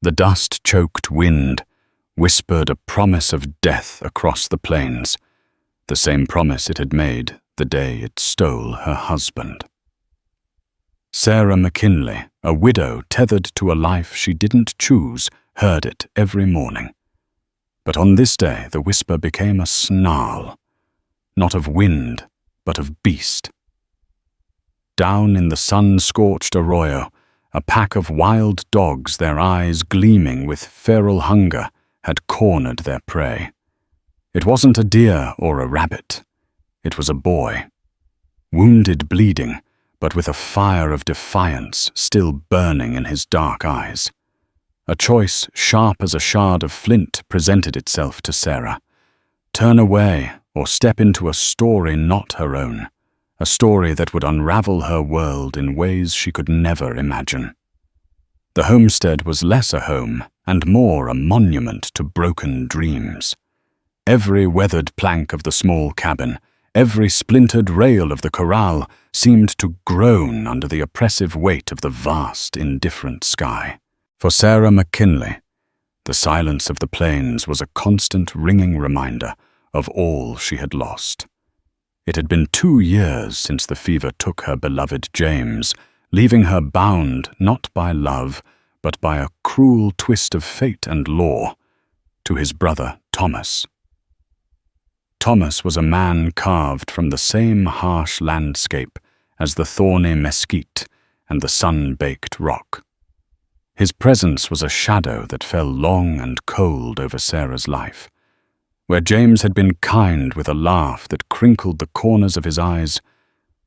The dust-choked wind whispered a promise of death across the plains, the same promise it had made the day it stole her husband. Sarah McKinley, a widow tethered to a life she didn't choose, heard it every morning. But on this day the whisper became a snarl, not of wind, but of beast. Down in the sun-scorched arroyo, a pack of wild dogs, their eyes gleaming with feral hunger, had cornered their prey. It wasn't a deer or a rabbit. It was a boy, wounded, bleeding, but with a fire of defiance still burning in his dark eyes. A choice sharp as a shard of flint presented itself to Sarah. Turn away or step into a story not her own, a story that would unravel her world in ways she could never imagine. The homestead was less a home and more a monument to broken dreams. Every weathered plank of the small cabin, every splintered rail of the corral seemed to groan under the oppressive weight of the vast, indifferent sky. For Sarah McKinley, the silence of the plains was a constant ringing reminder of all she had lost. It had been 2 years since the fever took her beloved James, leaving her bound not by love, but by a cruel twist of fate and law, to his brother Thomas. Thomas was a man carved from the same harsh landscape as the thorny mesquite and the sun-baked rock. His presence was a shadow that fell long and cold over Sarah's life. Where James had been kind with a laugh that crinkled the corners of his eyes,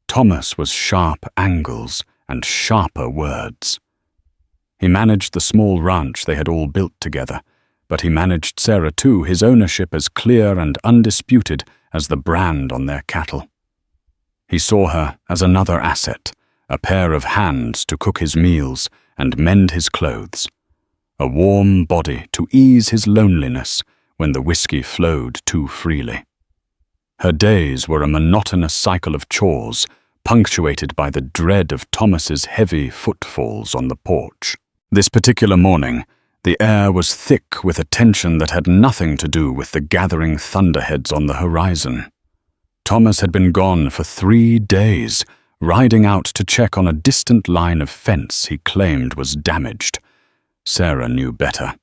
Thomas was sharp angles and sharper words. He managed the small ranch they had all built together, but he managed Sarah too, his ownership as clear and undisputed as the brand on their cattle. He saw her as another asset, a pair of hands to cook his meals and mend his clothes, a warm body to ease his loneliness when the whiskey flowed too freely. Her days were a monotonous cycle of chores, punctuated by the dread of Thomas's heavy footfalls on the porch. This particular morning, the air was thick with a tension that had nothing to do with the gathering thunderheads on the horizon. Thomas had been gone for 3 days, riding out to check on a distant line of fence he claimed was damaged. Sarah knew better.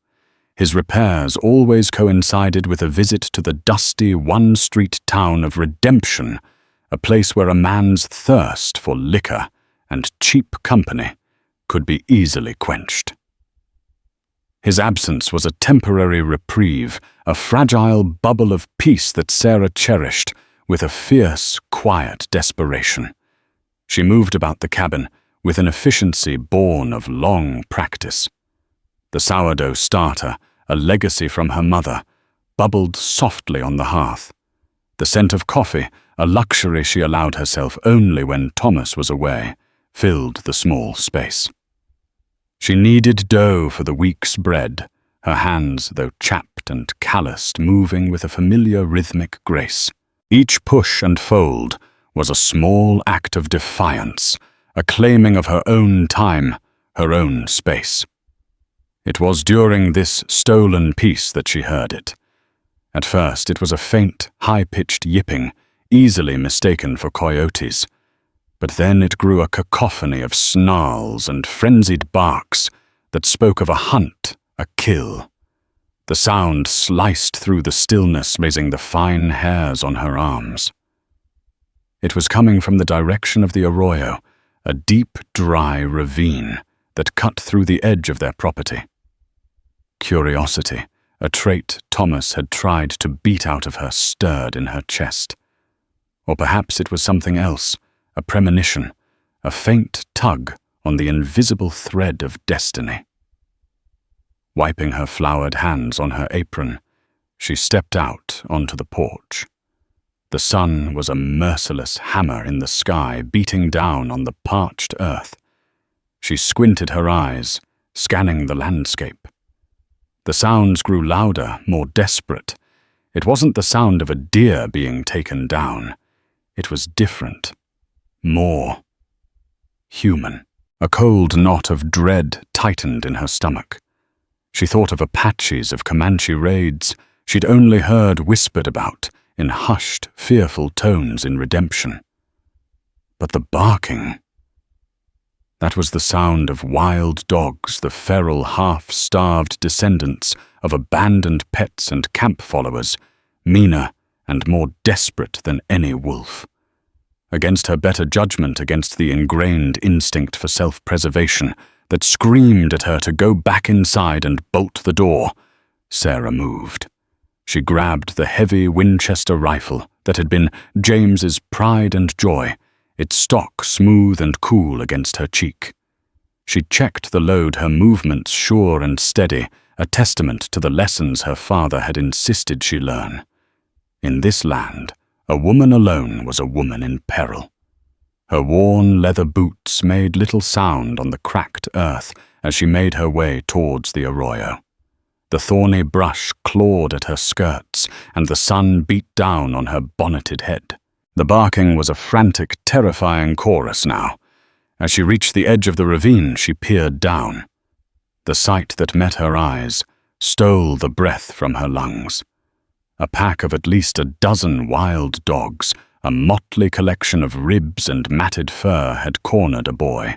His repairs always coincided with a visit to the dusty one-street town of Redemption, a place where a man's thirst for liquor and cheap company could be easily quenched. His absence was a temporary reprieve, a fragile bubble of peace that Sarah cherished with a fierce, quiet desperation. She moved about the cabin with an efficiency born of long practice. The sourdough starter, a legacy from her mother, bubbled softly on the hearth. The scent of coffee, a luxury she allowed herself only when Thomas was away, filled the small space. She kneaded dough for the week's bread, her hands, though chapped and calloused, moving with a familiar rhythmic grace. Each push and fold was a small act of defiance, a claiming of her own time, her own space. It was during this stolen peace that she heard it. At first it was a faint, high-pitched yipping, easily mistaken for coyotes. But then it grew a cacophony of snarls and frenzied barks that spoke of a hunt, a kill. The sound sliced through the stillness, raising the fine hairs on her arms. It was coming from the direction of the arroyo, a deep, dry ravine that cut through the edge of their property. Curiosity, a trait Thomas had tried to beat out of her, stirred in her chest. Or perhaps it was something else, a premonition, a faint tug on the invisible thread of destiny. Wiping her floured hands on her apron, she stepped out onto the porch. The sun was a merciless hammer in the sky, beating down on the parched earth. She squinted her eyes, scanning the landscape. The sounds grew louder, more desperate. It wasn't the sound of a deer being taken down. It was different, more human. A cold knot of dread tightened in her stomach. She thought of Apaches of Comanche raids she'd only heard whispered about in hushed, fearful tones in Redemption. But the barking— that was the sound of wild dogs, the feral, half-starved descendants of abandoned pets and camp followers, meaner and more desperate than any wolf. Against her better judgment, against the ingrained instinct for self-preservation that screamed at her to go back inside and bolt the door, Sarah moved. She grabbed the heavy Winchester rifle that had been James's pride and joy, its stock smooth and cool against her cheek. She checked the load, her movements sure and steady, a testament to the lessons her father had insisted she learn. In this land, a woman alone was a woman in peril. Her worn leather boots made little sound on the cracked earth as she made her way towards the arroyo. The thorny brush clawed at her skirts, and the sun beat down on her bonneted head. The barking was a frantic, terrifying chorus now. As she reached the edge of the ravine, she peered down. The sight that met her eyes stole the breath from her lungs. A pack of at least a dozen wild dogs, a motley collection of ribs and matted fur, had cornered a boy.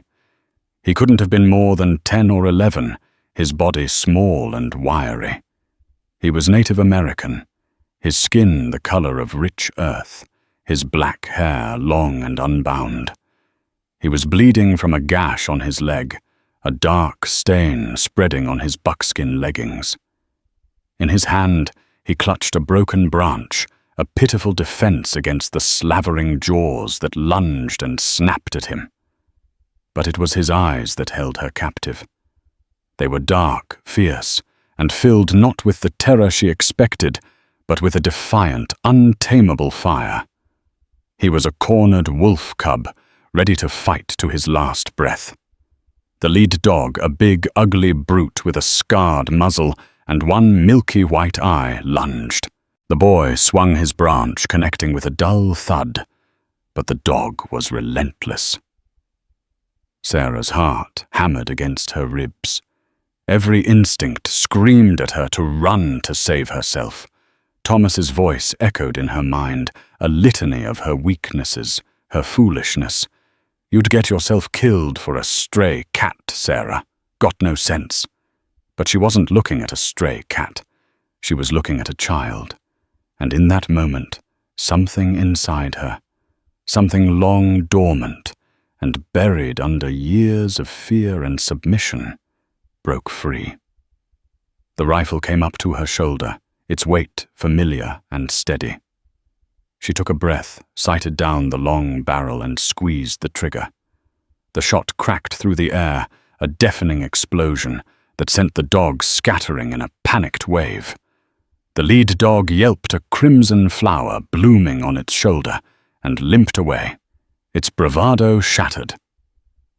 He couldn't have been more than 10 or 11, his body small and wiry. He was Native American, his skin the color of rich earth, his black hair long and unbound. He was bleeding from a gash on his leg, a dark stain spreading on his buckskin leggings. In his hand, he clutched a broken branch, a pitiful defense against the slavering jaws that lunged and snapped at him. But it was his eyes that held her captive. They were dark, fierce, and filled not with the terror she expected, but with a defiant, untamable fire. He was a cornered wolf cub, ready to fight to his last breath. The lead dog, a big, ugly brute with a scarred muzzle and one milky white eye, lunged. The boy swung his branch, connecting with a dull thud, but the dog was relentless. Sarah's heart hammered against her ribs. Every instinct screamed at her to run to save herself. Thomas's voice echoed in her mind, a litany of her weaknesses, her foolishness. You'd get yourself killed for a stray cat, Sarah. Got no sense. But she wasn't looking at a stray cat. She was looking at a child. And in that moment, something inside her, something long dormant and buried under years of fear and submission, broke free. The rifle came up to her shoulder, its weight familiar and steady. She took a breath, sighted down the long barrel, and squeezed the trigger. The shot cracked through the air, a deafening explosion that sent the dogs scattering in a panicked wave. The lead dog yelped, a crimson flower blooming on its shoulder, and limped away, its bravado shattered.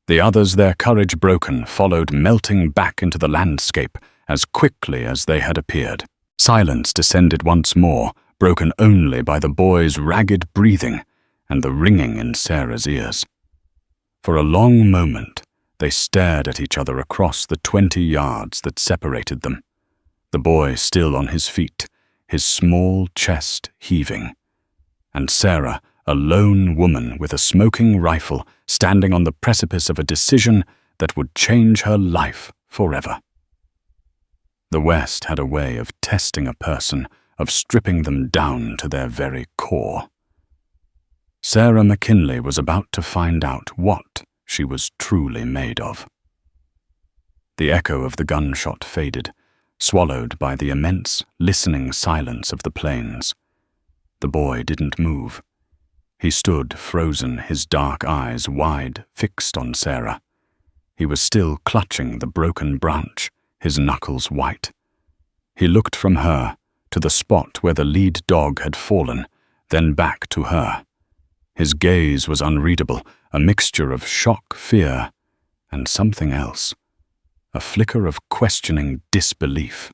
The others, their courage broken, followed, melting back into the landscape as quickly as they had appeared. Silence descended once more, broken only by the boy's ragged breathing and the ringing in Sarah's ears. For a long moment, they stared at each other across the 20 yards that separated them. The boy still on his feet, his small chest heaving, and Sarah, a lone woman with a smoking rifle, standing on the precipice of a decision that would change her life forever. The West had a way of testing a person, of stripping them down to their very core. Sarah McKinley was about to find out what she was truly made of. The echo of the gunshot faded, swallowed by the immense, listening silence of the plains. The boy didn't move. He stood frozen, his dark eyes wide, fixed on Sarah. He was still clutching the broken branch, his knuckles white. He looked from her to the spot where the lead dog had fallen, then back to her. His gaze was unreadable, a mixture of shock, fear, and something else, a flicker of questioning disbelief.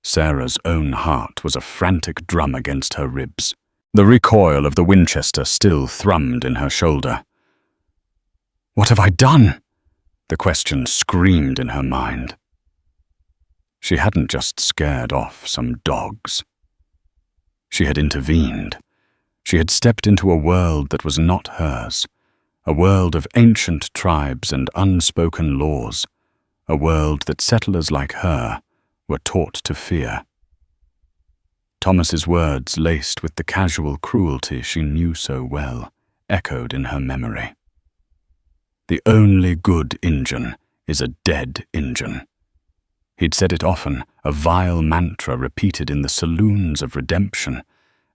Sarah's own heart was a frantic drum against her ribs. The recoil of the Winchester still thrummed in her shoulder. "What have I done?" The question screamed in her mind. She hadn't just scared off some dogs. She had intervened. She had stepped into a world that was not hers, a world of ancient tribes and unspoken laws, a world that settlers like her were taught to fear. Thomas's words, laced with the casual cruelty she knew so well, echoed in her memory. The only good Injun is a dead Injun. He'd said it often, a vile mantra repeated in the saloons of redemption,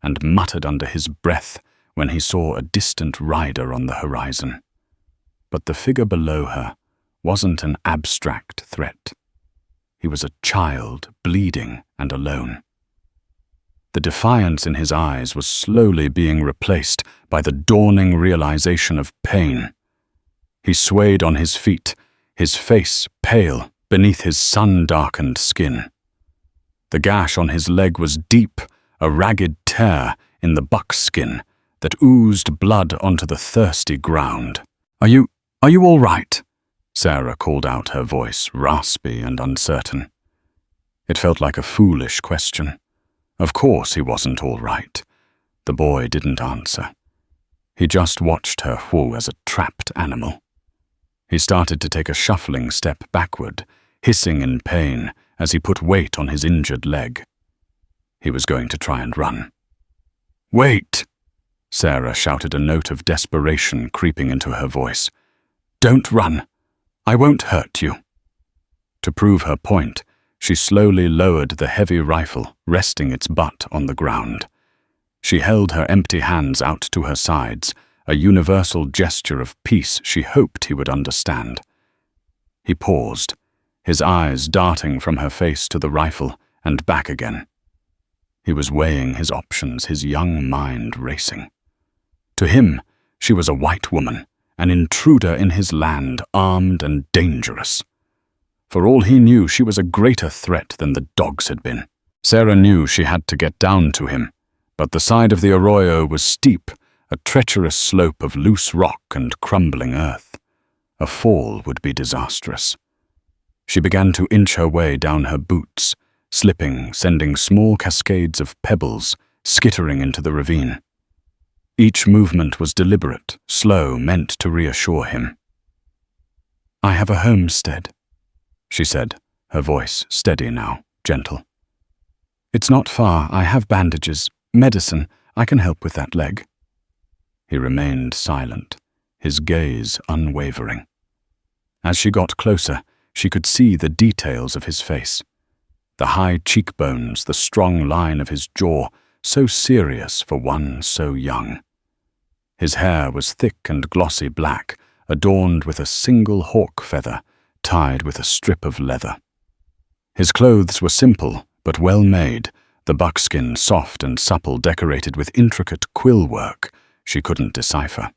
and muttered under his breath when he saw a distant rider on the horizon. But the figure below her wasn't an abstract threat. He was a child, bleeding and alone. The defiance in his eyes was slowly being replaced by the dawning realization of pain. He swayed on his feet, his face pale beneath his sun-darkened skin. The gash on his leg was deep, a ragged tear in the buckskin that oozed blood onto the thirsty ground. Are you all right?" Sarah called out, her voice raspy and uncertain. It felt like a foolish question. Of course he wasn't all right. The boy didn't answer. He just watched her whoo as a trapped animal. He started to take a shuffling step backward, hissing in pain as he put weight on his injured leg. He was going to try and run. "Wait!" Sarah shouted, a note of desperation creeping into her voice. "Don't run. I won't hurt you." To prove her point, she slowly lowered the heavy rifle, resting its butt on the ground. She held her empty hands out to her sides, a universal gesture of peace she hoped he would understand. He paused, his eyes darting from her face to the rifle and back again. He was weighing his options, his young mind racing. To him, she was a white woman, an intruder in his land, armed and dangerous. For all he knew, she was a greater threat than the dogs had been. Sarah knew she had to get down to him, but the side of the arroyo was steep, a treacherous slope of loose rock and crumbling earth. A fall would be disastrous. She began to inch her way down her boots, slipping, sending small cascades of pebbles skittering into the ravine. Each movement was deliberate, slow, meant to reassure him. "I have a homestead," she said, her voice steady now, gentle. "It's not far. I have bandages, medicine. I can help with that leg." He remained silent, his gaze unwavering. As she got closer, she could see the details of his face. The high cheekbones, the strong line of his jaw, so serious for one so young. His hair was thick and glossy black, adorned with a single hawk feather, tied with a strip of leather. His clothes were simple, but well made, the buckskin soft and supple, decorated with intricate quill work she couldn't decipher.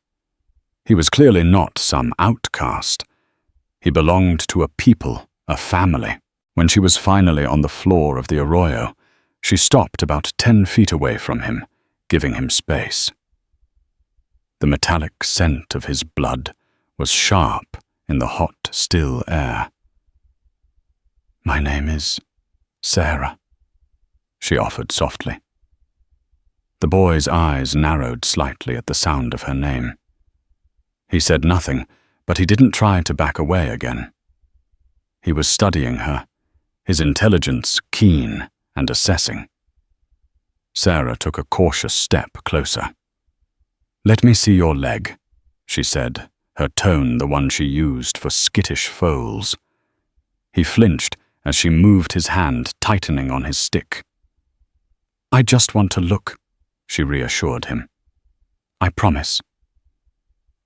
He was clearly not some outcast. He belonged to a people, a family. When she was finally on the floor of the arroyo, she stopped about 10 feet away from him, giving him space. The metallic scent of his blood was sharp in the hot, still air. "My name is Sarah," she offered softly. The boy's eyes narrowed slightly at the sound of her name. He said nothing, but he didn't try to back away again. He was studying her, his intelligence keen and assessing. Sarah took a cautious step closer. "Let me see your leg," she said, her tone the one she used for skittish foals. He flinched as she moved his hand, tightening on his stick. "I just want to look," she reassured him. "I promise."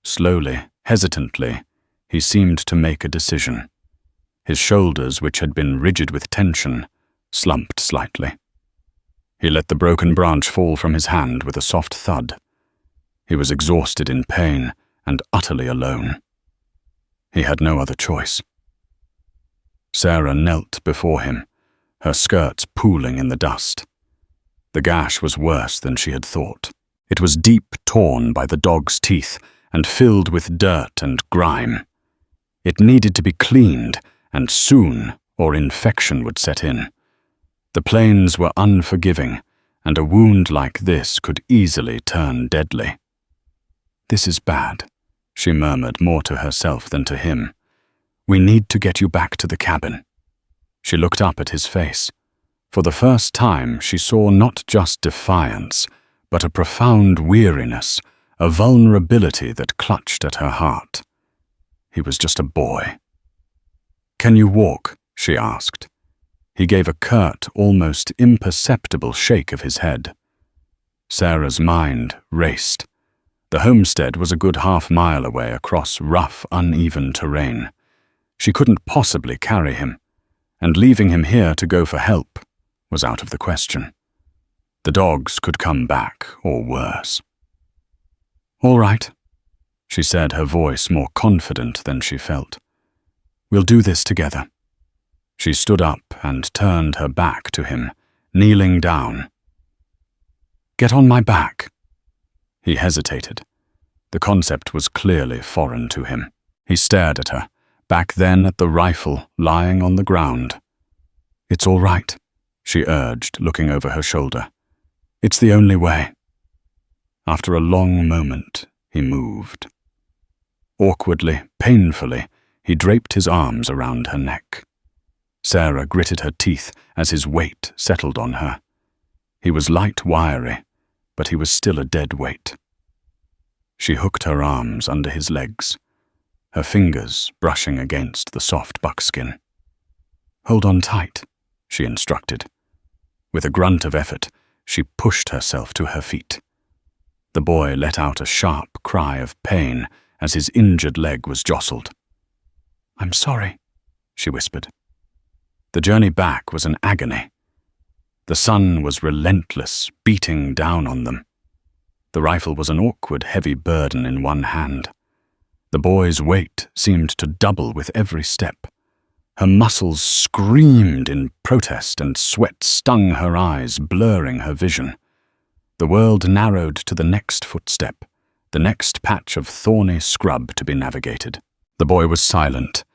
Slowly, hesitantly, he seemed to make a decision. His shoulders, which had been rigid with tension, slumped slightly. He let the broken branch fall from his hand with a soft thud. He was exhausted in pain and utterly alone. He had no other choice. Sarah knelt before him, her skirts pooling in the dust. The gash was worse than she had thought. It was deep, torn by the dog's teeth and filled with dirt and grime. It needed to be cleaned, and soon, or infection would set in. The plains were unforgiving, and a wound like this could easily turn deadly. "This is bad," she murmured more to herself than to him. "We need to get you back to the cabin." She looked up at his face. For the first time, she saw not just defiance, but a profound weariness, a vulnerability that clutched at her heart. He was just a boy. "Can you walk?" she asked. He gave a curt, almost imperceptible shake of his head. Sarah's mind raced. The homestead was a good half-mile away across rough, uneven terrain. She couldn't possibly carry him, and leaving him here to go for help was out of the question. The dogs could come back, or worse. "All right," she said, her voice more confident than she felt. "We'll do this together." She stood up and turned her back to him, kneeling down. "Get on my back." He hesitated. The concept was clearly foreign to him. He stared at her, back then at the rifle lying on the ground. "It's all right," she urged, looking over her shoulder. "It's the only way." After a long moment, he moved. Awkwardly, painfully, he draped his arms around her neck. Sarah gritted her teeth as his weight settled on her. He was light wiry, but he was still a dead weight. She hooked her arms under his legs, her fingers brushing against the soft buckskin. "Hold on tight," she instructed. With a grunt of effort, she pushed herself to her feet. The boy let out a sharp cry of pain as his injured leg was jostled. "I'm sorry," she whispered. The journey back was an agony. The sun was relentless, beating down on them. The rifle was an awkward, heavy burden in one hand. The boy's weight seemed to double with every step. Her muscles screamed in protest and sweat stung her eyes, blurring her vision. The world narrowed to the next footstep, the next patch of thorny scrub to be navigated. The boy was silent,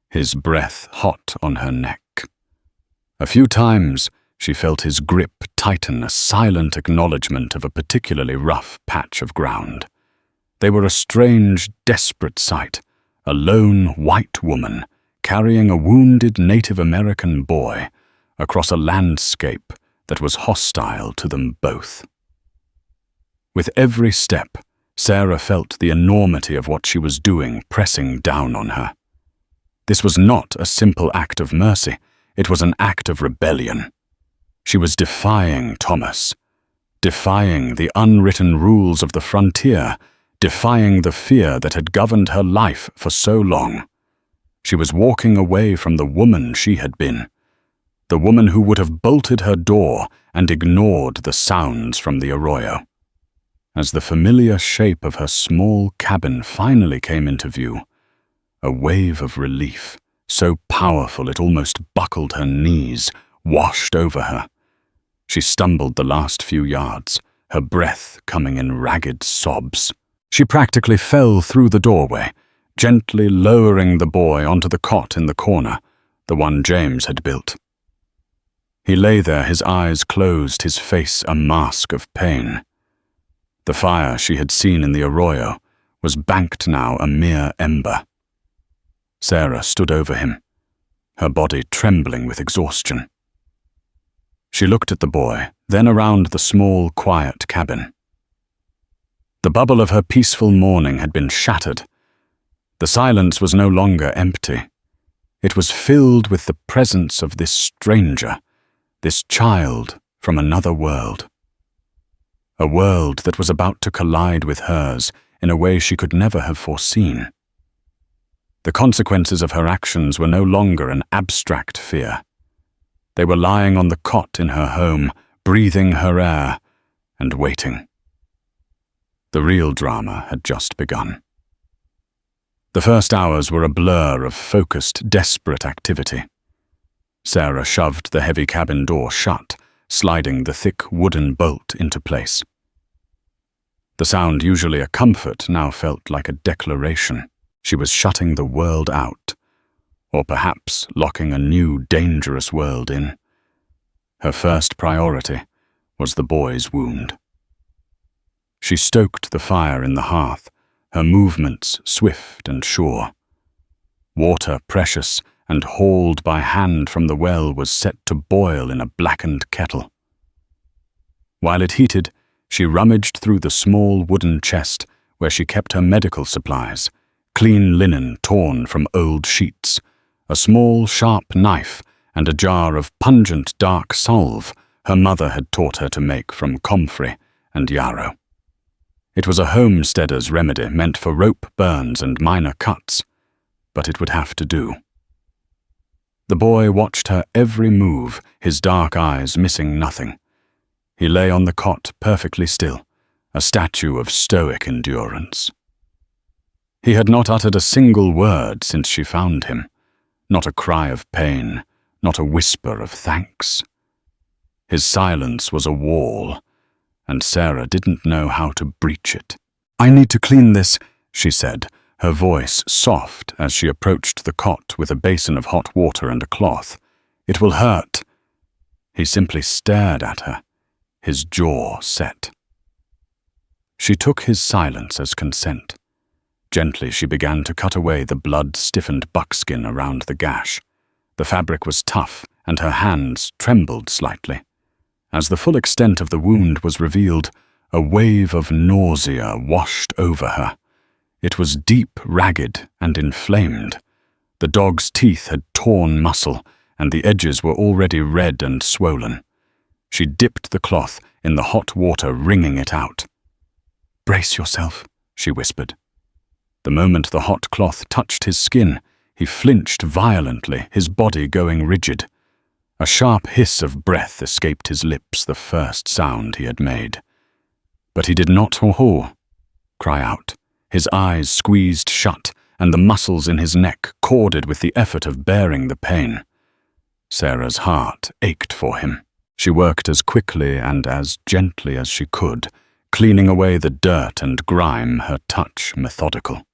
his breath hot on her neck. A few times, she felt his grip tighten, a silent acknowledgement of a particularly rough patch of ground. They were a strange, desperate sight, a lone white woman carrying a wounded Native American boy across a landscape that was hostile to them both. With every step, Sarah felt the enormity of what she was doing pressing down on her. This was not a simple act of mercy, it was an act of rebellion. She was defying Thomas, defying the unwritten rules of the frontier, defying the fear that had governed her life for so long. She was walking away from the woman she had been, the woman who would have bolted her door and ignored the sounds from the arroyo. As the familiar shape of her small cabin finally came into view, a wave of relief, so powerful it almost buckled her knees, washed over her. She stumbled the last few yards, her breath coming in ragged sobs. She practically fell through the doorway, gently lowering the boy onto the cot in the corner, the one James had built. He lay there, his eyes closed, his face a mask of pain. The fire she had seen in the arroyo was banked now a mere ember. Sarah stood over him, her body trembling with exhaustion. She looked at the boy, then around the small, quiet cabin. The bubble of her peaceful morning had been shattered. The silence was no longer empty. It was filled with the presence of this stranger, this child from another world. A world that was about to collide with hers in a way she could never have foreseen. The consequences of her actions were no longer an abstract fear. They were lying on the cot in her home, breathing her air, and waiting. The real drama had just begun. The first hours were a blur of focused, desperate activity. Sarah shoved the heavy cabin door shut, sliding the thick wooden bolt into place. The sound, usually a comfort, now felt like a declaration. She was shutting the world out, or perhaps locking a new, dangerous world in. Her first priority was the boy's wound. She stoked the fire in the hearth, her movements swift and sure. Water precious and hauled by hand from the well was set to boil in a blackened kettle. While it heated, she rummaged through the small wooden chest where she kept her medical supplies, clean linen torn from old sheets, a small sharp knife, and a jar of pungent dark salve her mother had taught her to make from comfrey and yarrow. It was a homesteader's remedy meant for rope burns and minor cuts, but it would have to do. The boy watched her every move, his dark eyes missing nothing. He lay on the cot perfectly still, a statue of stoic endurance. He had not uttered a single word since she found him, not a cry of pain, not a whisper of thanks. His silence was a wall, and Sarah didn't know how to breach it. "I need to clean this," she said, her voice soft as she approached the cot with a basin of hot water and a cloth. "It will hurt." He simply stared at her, his jaw set. She took his silence as consent. Gently she began to cut away the blood-stiffened buckskin around the gash. The fabric was tough, and her hands trembled slightly. As the full extent of the wound was revealed, a wave of nausea washed over her. It was deep, ragged, and inflamed. The dog's teeth had torn muscle, and the edges were already red and swollen. She dipped the cloth in the hot water, wringing it out. "Brace yourself," she whispered. The moment the hot cloth touched his skin, he flinched violently, his body going rigid. A sharp hiss of breath escaped his lips, the first sound he had made. But he did not cry out. His eyes squeezed shut, and the muscles in his neck corded with the effort of bearing the pain. Sarah's heart ached for him. She worked as quickly and as gently as she could, cleaning away the dirt and grime, her touch methodical.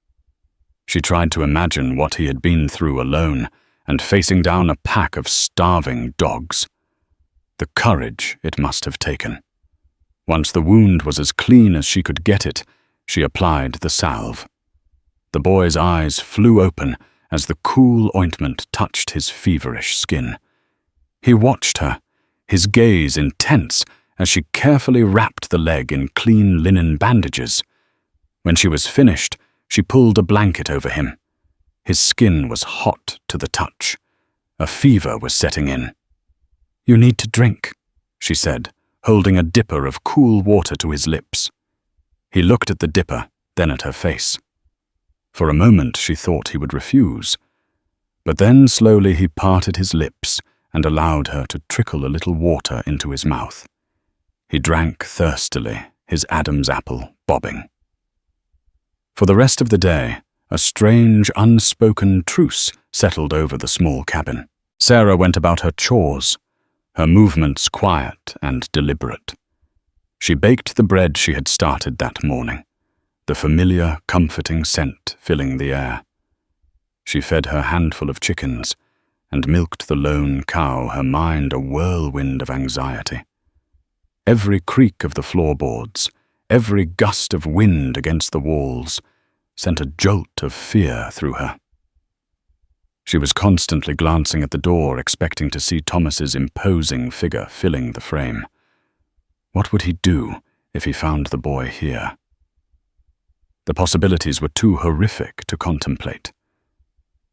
She tried to imagine what he had been through alone, and facing down a pack of starving dogs. The courage it must have taken. Once the wound was as clean as she could get it, she applied the salve. The boy's eyes flew open as the cool ointment touched his feverish skin. He watched her, his gaze intense, as she carefully wrapped the leg in clean linen bandages. When she was finished, she pulled a blanket over him. His skin was hot to the touch. A fever was setting in. "You need to drink," she said, holding a dipper of cool water to his lips. He looked at the dipper, then at her face. For a moment she thought he would refuse, but then slowly he parted his lips and allowed her to trickle a little water into his mouth. He drank thirstily, his Adam's apple bobbing. For the rest of the day, a strange, unspoken truce settled over the small cabin. Sarah went about her chores, her movements quiet and deliberate. She baked the bread she had started that morning, the familiar, comforting scent filling the air. She fed her handful of chickens and milked the lone cow, her mind a whirlwind of anxiety. Every creak of the floorboards, every gust of wind against the walls, sent a jolt of fear through her. She was constantly glancing at the door, expecting to see Thomas's imposing figure filling the frame. What would he do if he found the boy here? The possibilities were too horrific to contemplate.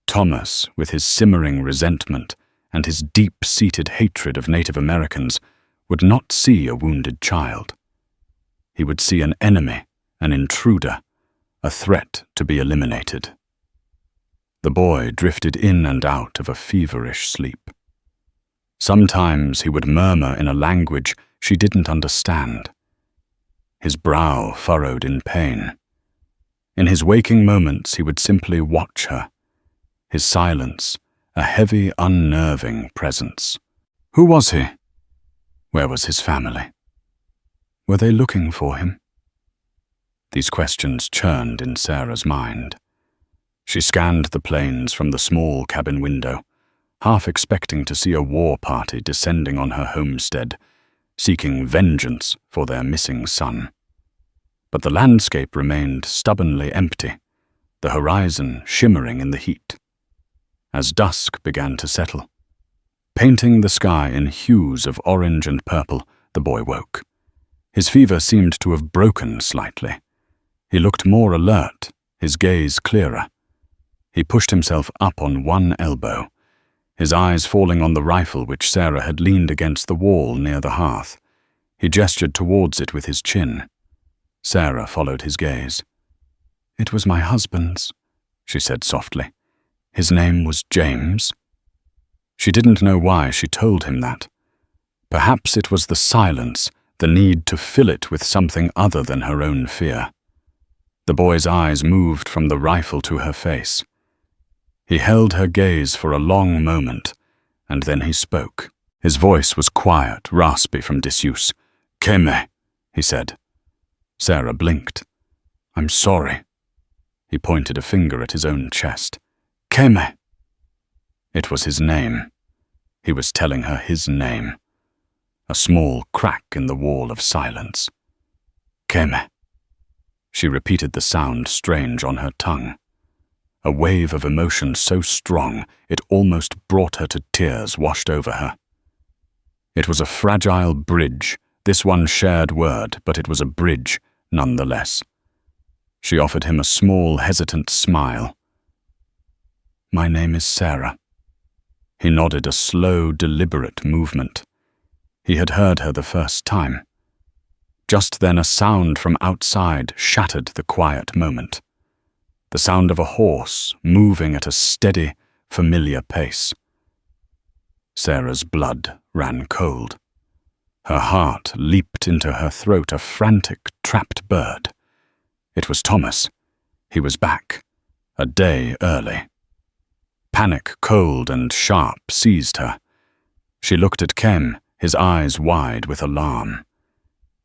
Thomas, with his simmering resentment and his deep-seated hatred of Native Americans, would not see a wounded child. He would see an enemy, an intruder, a threat to be eliminated. The boy drifted in and out of a feverish sleep. Sometimes he would murmur in a language she didn't understand. His brow furrowed in pain. In his waking moments he would simply watch her, his silence a heavy, unnerving presence. Who was he? Where was his family? Were they looking for him? These questions churned in Sarah's mind. She scanned the plains from the small cabin window, half expecting to see a war party descending on her homestead, seeking vengeance for their missing son. But the landscape remained stubbornly empty, the horizon shimmering in the heat. As dusk began to settle, painting the sky in hues of orange and purple, the boy woke. His fever seemed to have broken slightly. He looked more alert, his gaze clearer. He pushed himself up on one elbow, his eyes falling on the rifle which Sarah had leaned against the wall near the hearth. He gestured towards it with his chin. Sarah followed his gaze. "It was my husband's," she said softly. "His name was James." She didn't know why she told him that. Perhaps it was the silence, the need to fill it with something other than her own fear. The boy's eyes moved from the rifle to her face. He held her gaze for a long moment, and then he spoke. His voice was quiet, raspy from disuse. "Keme," he said. Sarah blinked. "I'm sorry." He pointed a finger at his own chest. "Keme." It was his name. He was telling her his name. A small crack in the wall of silence. "Keme." She repeated the sound strange on her tongue. A wave of emotion so strong it almost brought her to tears washed over her. It was a fragile bridge, this one shared word, but it was a bridge nonetheless. She offered him a small, hesitant smile. "My name is Sarah." He nodded, a slow, deliberate movement. He had heard her the first time. Just then a sound from outside shattered the quiet moment. The sound of a horse moving at a steady, familiar pace. Sarah's blood ran cold. Her heart leaped into her throat, a frantic, trapped bird. It was Thomas. He was back, a day early. Panic, cold and sharp, seized her. She looked at Kem, his eyes wide with alarm.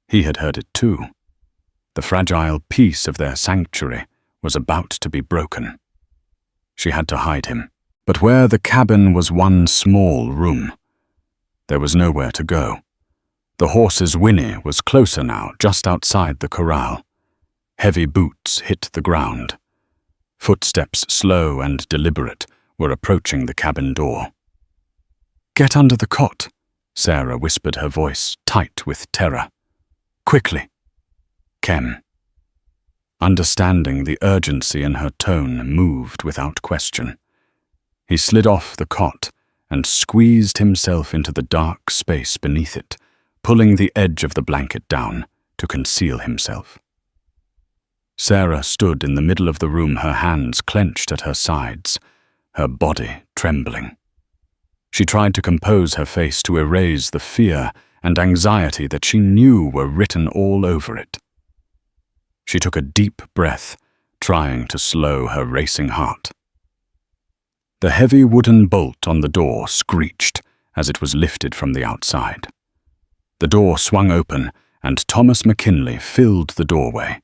He had heard it too. The fragile peace of their sanctuary was about to be broken. She had to hide him. But where the cabin was one small room, there was nowhere to go. The horse's whinny was closer now, just outside the corral. Heavy boots hit the ground. Footsteps, slow and deliberate, were approaching the cabin door. "Get under the cot," Sarah whispered, her voice tight with terror. "Quickly." Kem, understanding the urgency in her tone, moved without question. He slid off the cot and squeezed himself into the dark space beneath it, pulling the edge of the blanket down to conceal himself. Sarah stood in the middle of the room, her hands clenched at her sides, her body trembling. She tried to compose her face to erase the fear and anxiety that she knew were written all over it. She took a deep breath, trying to slow her racing heart. The heavy wooden bolt on the door screeched as it was lifted from the outside. The door swung open, and Thomas McKinley filled the doorway,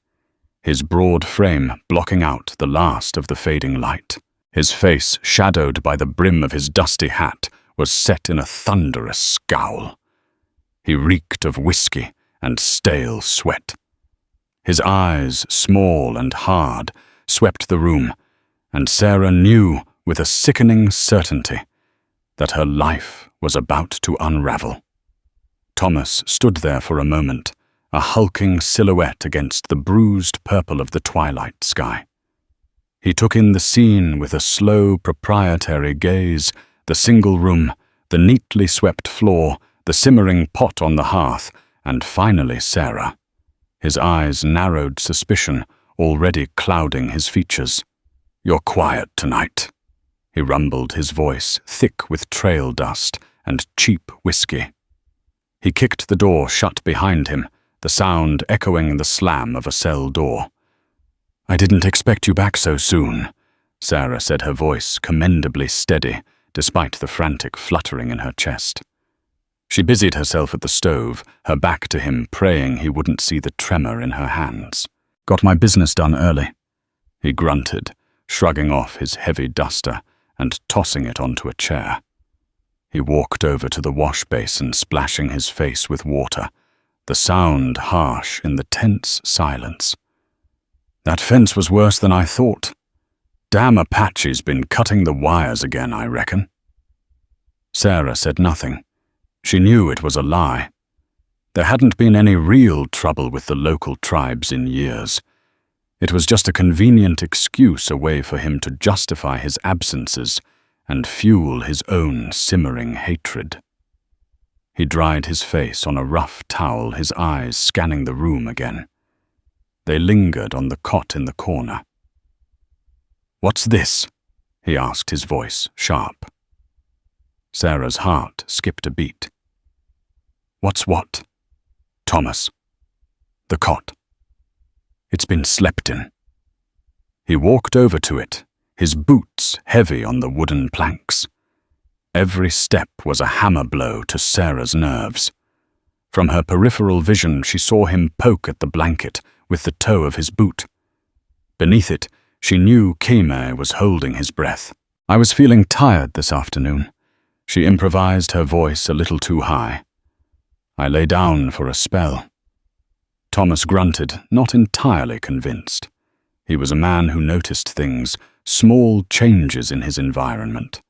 his broad frame blocking out the last of the fading light. His face, shadowed by the brim of his dusty hat, was set in a thunderous scowl. He reeked of whiskey and stale sweat. His eyes, small and hard, swept the room, and Sarah knew with a sickening certainty that her life was about to unravel. Thomas stood there for a moment, a hulking silhouette against the bruised purple of the twilight sky. He took in the scene with a slow, proprietary gaze, the single room, the neatly swept floor, the simmering pot on the hearth, and finally Sarah. His eyes narrowed suspicion, already clouding his features. "You're quiet tonight," he rumbled, his voice thick with trail dust and cheap whiskey. He kicked the door shut behind him, the sound echoing the slam of a cell door. "I didn't expect you back so soon," Sarah said, her voice commendably steady, despite the frantic fluttering in her chest. She busied herself at the stove, her back to him, praying he wouldn't see the tremor in her hands. "Got my business done early," he grunted, shrugging off his heavy duster and tossing it onto a chair. He walked over to the wash basin, splashing his face with water, the sound harsh in the tense silence. "That fence was worse than I thought. Damn Apache's been cutting the wires again, I reckon." Sarah said nothing. She knew it was a lie. There hadn't been any real trouble with the local tribes in years. It was just a convenient excuse, a way for him to justify his absences and fuel his own simmering hatred. He dried his face on a rough towel, his eyes scanning the room again. They lingered on the cot in the corner. "What's this?" he asked, his voice sharp. Sarah's heart skipped a beat. "What's what?" "Thomas. The cot. It's been slept in." He walked over to it, his boots heavy on the wooden planks. Every step was a hammer blow to Sarah's nerves. From her peripheral vision, she saw him poke at the blanket with the toe of his boot. Beneath it, she knew Kemeh was holding his breath. "I was feeling tired this afternoon." She improvised, her voice a little too high. "I lay down for a spell." Thomas grunted, not entirely convinced. He was a man who noticed things, small changes in his environment.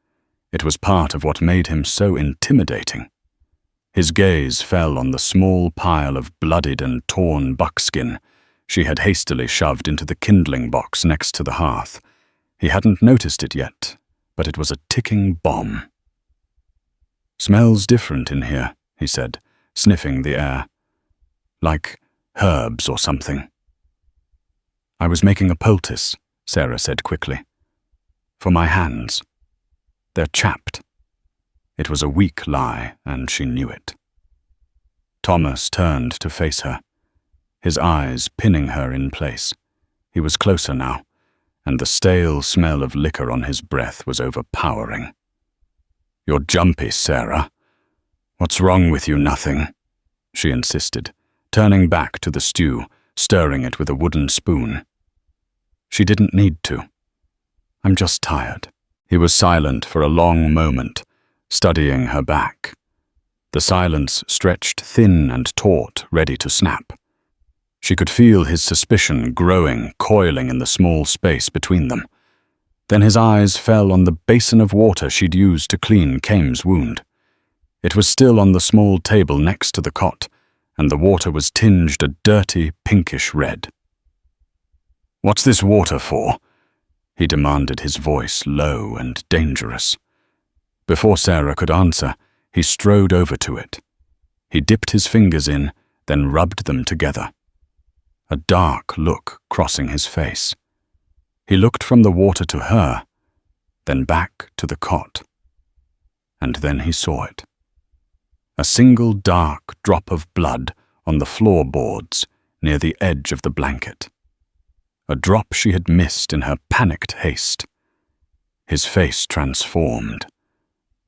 It was part of what made him so intimidating. His gaze fell on the small pile of bloodied and torn buckskin she had hastily shoved into the kindling box next to the hearth. He hadn't noticed it yet, but it was a ticking bomb. "Smells different in here," he said, sniffing the air. "Like herbs or something." "I was making a poultice," Sarah said quickly. "For my hands. They're chapped." It was a weak lie, and she knew it. Thomas turned to face her, his eyes pinning her in place. He was closer now, and the stale smell of liquor on his breath was overpowering. "You're jumpy, Sarah. What's wrong with you? Nothing," she insisted, turning back to the stew, stirring it with a wooden spoon. She didn't need to. "I'm just tired." He was silent for a long moment, studying her back. The silence stretched thin and taut, ready to snap. She could feel his suspicion growing, coiling in the small space between them. Then his eyes fell on the basin of water she'd used to clean Kemeh's wound. It was still on the small table next to the cot, and the water was tinged a dirty, pinkish red. "What's this water for?" he demanded, his voice low and dangerous. Before Sarah could answer, he strode over to it. He dipped his fingers in, then rubbed them together. A dark look crossing his face. He looked from the water to her, then back to the cot. And then he saw it. A single dark drop of blood on the floorboards near the edge of the blanket. A drop she had missed in her panicked haste. His face transformed.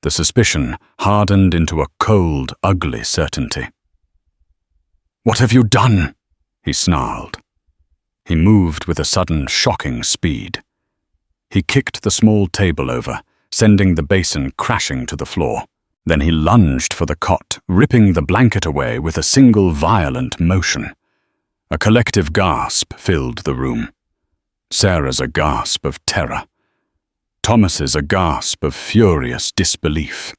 The suspicion hardened into a cold, ugly certainty. "What have you done?" he snarled. He moved with a sudden, shocking speed. He kicked the small table over, sending the basin crashing to the floor. Then he lunged for the cot, ripping the blanket away with a single violent motion. A collective gasp filled the room. Sarah's a gasp of terror. Thomas's a gasp of furious disbelief.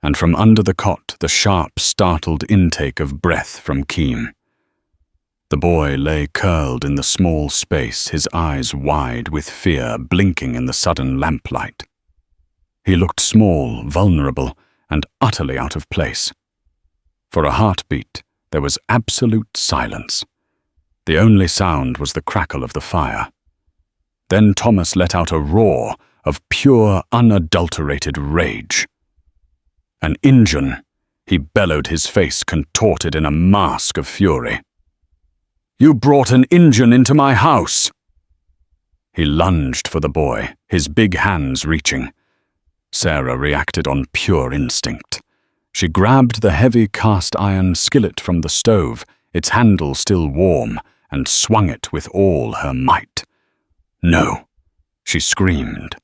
And from under the cot, the sharp, startled intake of breath from Kemeh. The boy lay curled in the small space, his eyes wide with fear, blinking in the sudden lamplight. He looked small, vulnerable, and utterly out of place. For a heartbeat, there was absolute silence. The only sound was the crackle of the fire. Then Thomas let out a roar of pure, unadulterated rage. An Injun, he bellowed, his face contorted in a mask of fury. "You brought an Injun into my house!" He lunged for the boy, his big hands reaching. Sarah reacted on pure instinct. She grabbed the heavy cast-iron skillet from the stove, its handle still warm, and swung it with all her might. No, She screamed.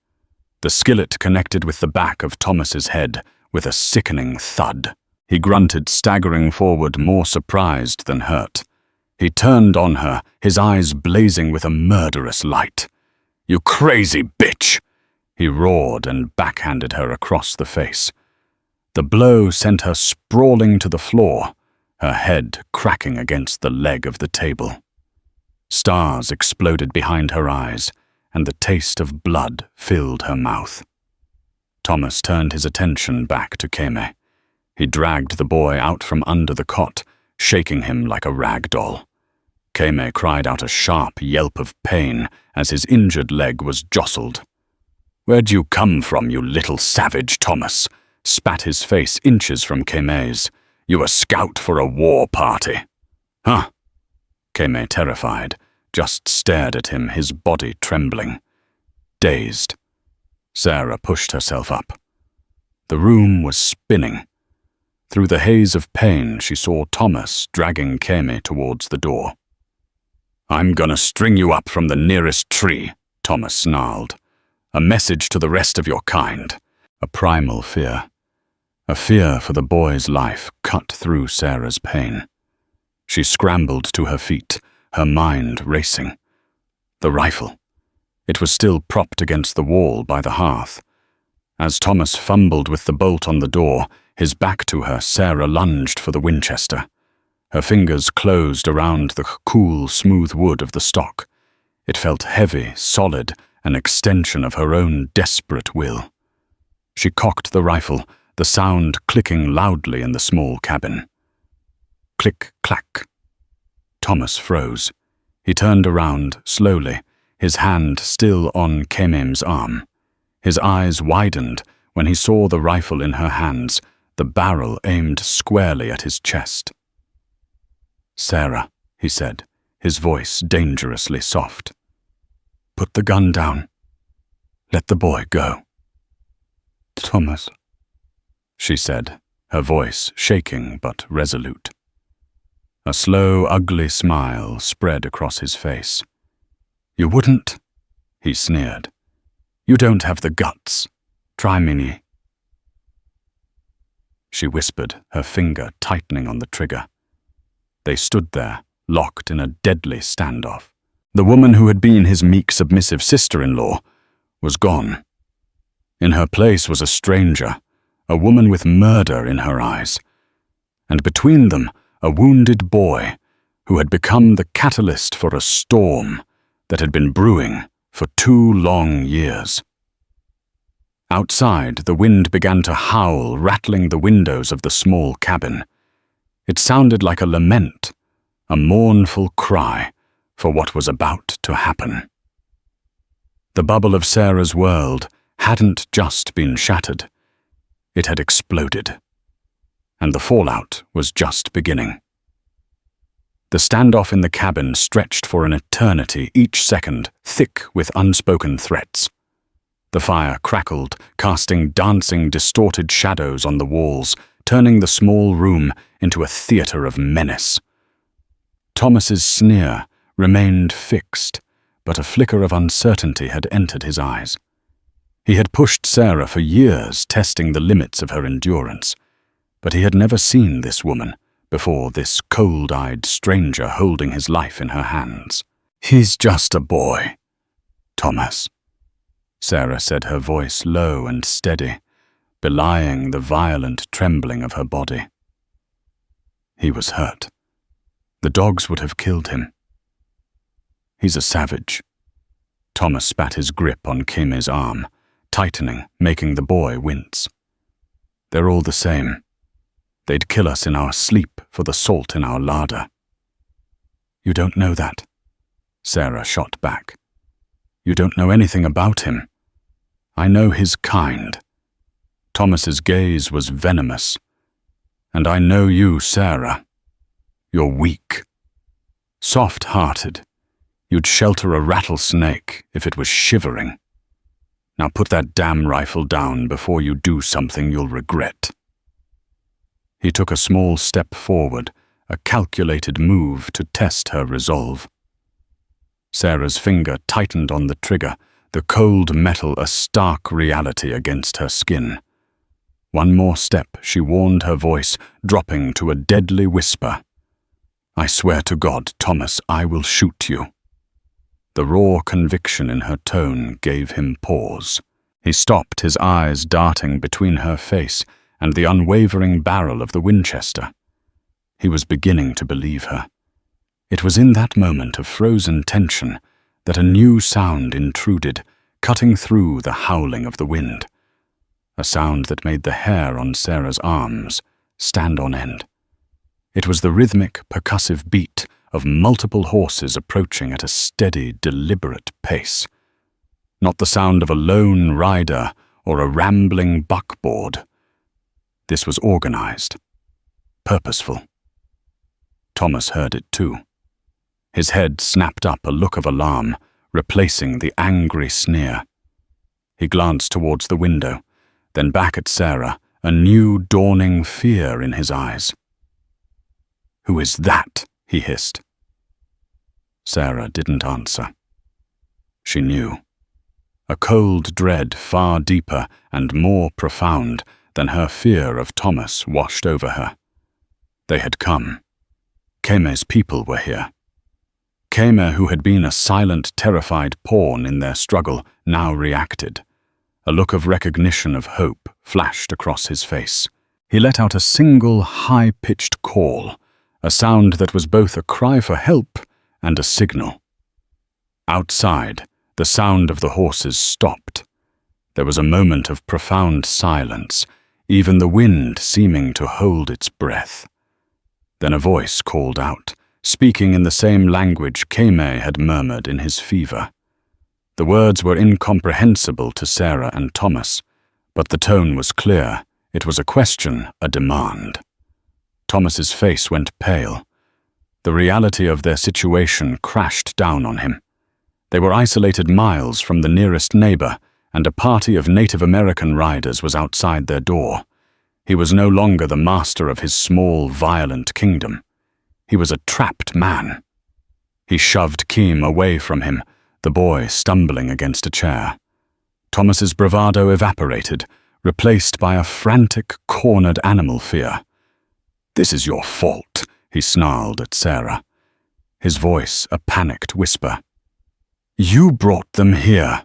The skillet connected with the back of Thomas's head with a sickening thud. He grunted, staggering forward, more surprised than hurt. He turned on her, his eyes blazing with a murderous light. "You crazy bitch!" he roared and backhanded her across the face. The blow sent her sprawling to the floor, her head cracking against the leg of the table. Stars exploded behind her eyes, and the taste of blood filled her mouth. Thomas turned his attention back to Keme. He dragged the boy out from under the cot, shaking him like a rag doll. Keme cried out a sharp yelp of pain as his injured leg was jostled. "Where'd you come from, you little savage?" Thomas spat his face inches from Keme's. "You a scout for a war party?" "Huh?" Keme, terrified, just stared at him, his body trembling. Dazed, Sarah pushed herself up. The room was spinning. Through the haze of pain, she saw Thomas dragging Keme towards the door. "I'm gonna string you up from the nearest tree," Thomas snarled. "A message to the rest of your kind." A primal fear. A fear for the boy's life cut through Sarah's pain. She scrambled to her feet, her mind racing. The rifle. It was still propped against the wall by the hearth. As Thomas fumbled with the bolt on the door, his back to her, Sarah lunged for the Winchester. Her fingers closed around the cool, smooth wood of the stock. It felt heavy, solid, an extension of her own desperate will. She cocked the rifle, the sound clicking loudly in the small cabin. Click, clack. Thomas froze. He turned around, slowly, his hand still on Kemem's arm. His eyes widened when he saw the rifle in her hands, the barrel aimed squarely at his chest. "Sarah," he said, his voice dangerously soft. "Put the gun down. Let the boy go." "Thomas," she said, her voice shaking but resolute. A slow, ugly smile spread across his face. "You wouldn't?" he sneered. "You don't have the guts. Try me." She whispered, her finger tightening on the trigger. They stood there, locked in a deadly standoff. The woman who had been his meek, submissive sister-in-law was gone. In her place was a stranger, a woman with murder in her eyes. And between them, a wounded boy who had become the catalyst for a storm that had been brewing for 2 long years. Outside, the wind began to howl, rattling the windows of the small cabin. It sounded like a lament, a mournful cry for what was about to happen. The bubble of Sarah's world hadn't just been shattered, it had exploded. And the fallout was just beginning. The standoff in the cabin stretched for an eternity, each second thick with unspoken threats. The fire crackled, casting dancing, distorted shadows on the walls, turning the small room into a theater of menace. Thomas's sneer remained fixed, but a flicker of uncertainty had entered his eyes. He had pushed Sarah for years, testing the limits of her endurance, but he had never seen this woman before, this cold-eyed stranger holding his life in her hands. "He's just a boy, Thomas," Sarah said, her voice low and steady, belying the violent trembling of her body. He was hurt. The dogs would have killed him. "He's a savage." Thomas spat his grip on Keme's arm, tightening, making the boy wince. "They're all the same. They'd kill us in our sleep for the salt in our larder." "You don't know that," Sarah shot back. "You don't know anything about him. I know his kind." Thomas's gaze was venomous. "And I know you, Sarah. You're weak. Soft-hearted. You'd shelter a rattlesnake if it was shivering. Now put that damn rifle down before you do something you'll regret." He took a small step forward, a calculated move to test her resolve. Sarah's finger tightened on the trigger, the cold metal a stark reality against her skin. One more step, she warned, her voice dropping to a deadly whisper. "I swear to God, Thomas, I will shoot you." The raw conviction in her tone gave him pause. He stopped, his eyes darting between her face and the unwavering barrel of the Winchester. He was beginning to believe her. It was in that moment of frozen tension that a new sound intruded, cutting through the howling of the wind. A sound that made the hair on Sarah's arms stand on end. It was the rhythmic, percussive beat of multiple horses approaching at a steady, deliberate pace. Not the sound of a lone rider or a rambling buckboard. This was organized, purposeful. Thomas heard it too. His head snapped up a look of alarm, replacing the angry sneer. He glanced towards the window, then back at Sarah, a new dawning fear in his eyes. "Who is that?" he hissed. Sarah didn't answer. She knew. A cold dread far deeper and more profound than her fear of Thomas washed over her. They had come. Keme's people were here. Keme, who had been a silent, terrified pawn in their struggle, now reacted. A look of recognition, of hope, flashed across his face. He let out a single, high-pitched call, a sound that was both a cry for help and a signal. Outside, the sound of the horses stopped. There was a moment of profound silence, even the wind seeming to hold its breath. Then a voice called out, speaking in the same language Keme had murmured in his fever. The words were incomprehensible to Sarah and Thomas, but the tone was clear. It was a question, a demand. Thomas's face went pale. The reality of their situation crashed down on him. They were isolated miles from the nearest neighbor, and a party of Native American riders was outside their door. He was no longer the master of his small, violent kingdom. He was a trapped man. He shoved Keem away from him, the boy stumbling against a chair. Thomas's bravado evaporated, replaced by a frantic, cornered animal fear. "This is your fault," he snarled at Sarah. His voice a panicked whisper. "You brought them here."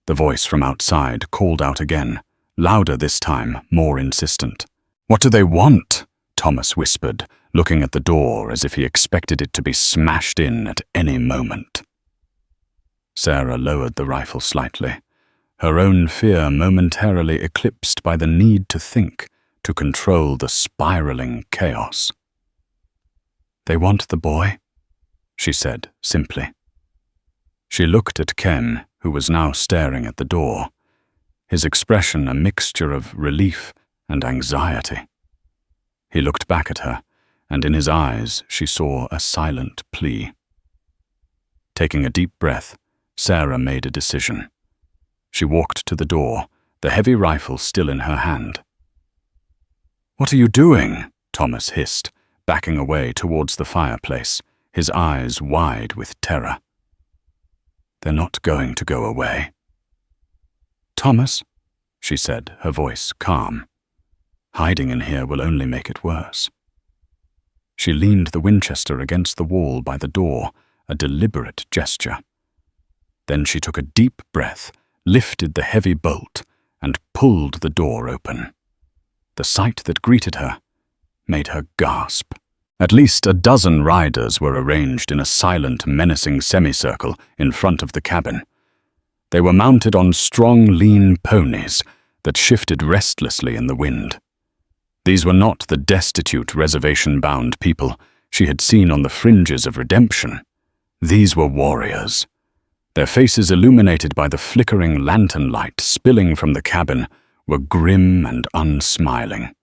The voice from outside called out again, louder this time, more insistent. "What do they want?" Thomas whispered, looking at the door as if he expected it to be smashed in at any moment. Sarah lowered the rifle slightly, her own fear momentarily eclipsed by the need to think, to control the spiraling chaos. "They want the boy," she said simply. She looked at Ken, who was now staring at the door, his expression a mixture of relief and anxiety. He looked back at her, and in his eyes she saw a silent plea. Taking a deep breath, Sarah made a decision. She walked to the door, the heavy rifle still in her hand. "What are you doing?" Thomas hissed, backing away towards the fireplace, his eyes wide with terror. "They're not going to go away." "Thomas," she said, her voice calm. "Hiding in here will only make it worse." She leaned the Winchester against the wall by the door, a deliberate gesture. Then she took a deep breath, lifted the heavy bolt, and pulled the door open. The sight that greeted her made her gasp. At least a dozen riders were arranged in a silent, menacing semicircle in front of the cabin. They were mounted on strong, lean ponies that shifted restlessly in the wind. These were not the destitute, reservation-bound people she had seen on the fringes of redemption. These were warriors. Their faces illuminated by the flickering lantern light spilling from the cabin were grim and unsmiling.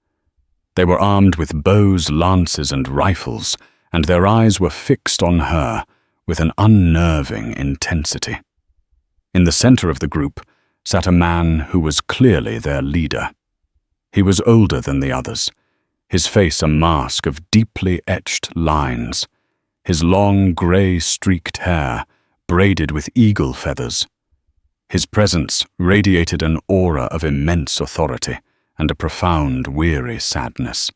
They were armed with bows, lances, and rifles, and their eyes were fixed on her with an unnerving intensity. In the center of the group sat a man who was clearly their leader. He was older than the others, his face a mask of deeply etched lines, his long, gray-streaked hair braided with eagle feathers, His presence radiated an aura of immense authority and a profound, weary sadness.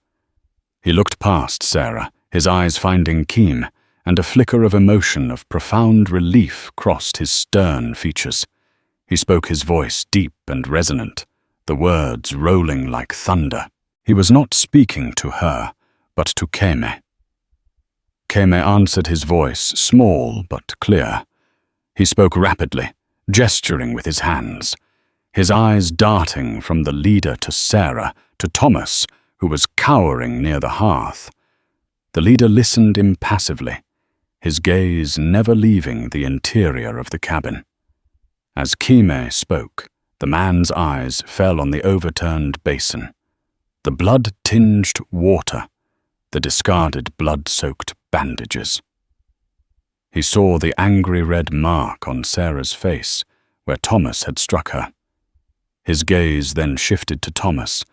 He looked past Sarah, his eyes finding Keem, and a flicker of emotion of profound relief crossed his stern features. He spoke, his voice deep and resonant, the words rolling like thunder. He was not speaking to her, but to Keme. Keme answered his voice, small but clear. He spoke rapidly, gesturing with his hands, his eyes darting from the leader to Sarah, to Thomas, who was cowering near the hearth. The leader listened impassively, his gaze never leaving the interior of the cabin. As Keme spoke, the man's eyes fell on the overturned basin, the blood-tinged water, the discarded blood-soaked bandages. He saw the angry red mark on Sarah's face, where Thomas had struck her. His gaze then shifted to Thomas,